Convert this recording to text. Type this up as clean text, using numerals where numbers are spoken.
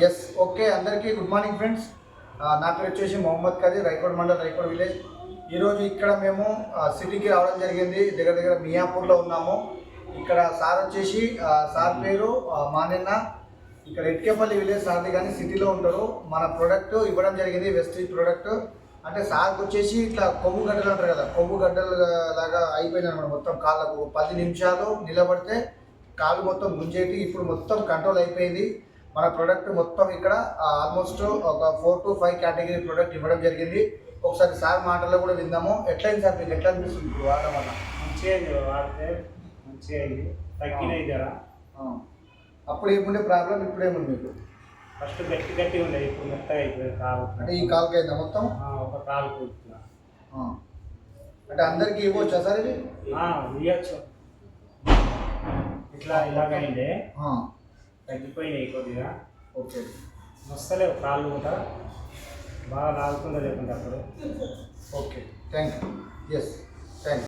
Yes okay అందరికీ good morning friends. నా పేరు వచ్చేసి మొహమ్మద్ ఖదీర్, రైకోడ్ మండల్, రైకోడ్ విలేజ్. ఈరోజు ఇక్కడ మేము సిటీకి రావడం జరిగింది. దగ్గర దగ్గర మియాపూర్లో ఉన్నాము. ఇక్కడ సార్ వచ్చేసి సార్ పేరు మానిన్న. ఇక్కడ ఎట్కేపల్లి విలేజ్ సార్ది కానీ సిటీలో ఉంటారు. మన ప్రోడక్ట్ ఇవ్వడం జరిగింది, వెస్టీజ్ ప్రోడక్ట్. అంటే సార్కి వచ్చేసి ఇట్లా కొవ్వు గడ్డలు అంటారు కదా, కొవ్వు గడ్డలు లాగా అయిపోయింది అనమాట. మొత్తం కాళ్ళకు 10 నిమిషాలు నిలబడితే కాళ్ళు మొత్తం గుంజేటి. ఇప్పుడు మొత్తం కంట్రోల్ అయిపోయింది. మన ప్రోడక్ట్ మొత్తం ఇక్కడ ఆల్మోస్ట్ ఒక 4 to 5 కేటగిరీ ప్రోడక్ట్ ఇవ్వడం జరిగింది. ఒకసారి సార్ మాటల్లో కూడా విందాము. ఎట్లయింది సార్, మీకు ఎట్లా అనిపిస్తుంది ఇప్పుడు వాడడం వల్ల? మంచిగా వాడితే మంచిగా అయింది, తగ్గినాయి ధర. అప్పుడు ఏముండే ప్రాబ్లం, ఇప్పుడు ఏముంది మీకు? ఫస్ట్ గట్టి ఉండేది, ఇప్పుడు మెత్తగా అయిపోయింది కాలు. అంటే ఈ కాలుకి అయిందా మొత్తం? ఒక కాలు కూర్చున్నా. అంటే అందరికీ ఇవ్వచ్చా సార్ ఇది? ఇవ్వచ్చు. ఇలాగైందే తగ్గిపోయినాయి కొద్దిగా. ఓకే, వస్తలేవు కాళ్ళు కూడా, బాగా లాగుతుందా లేకుండా అప్పుడు. Okay, thank you. Yes, thank you.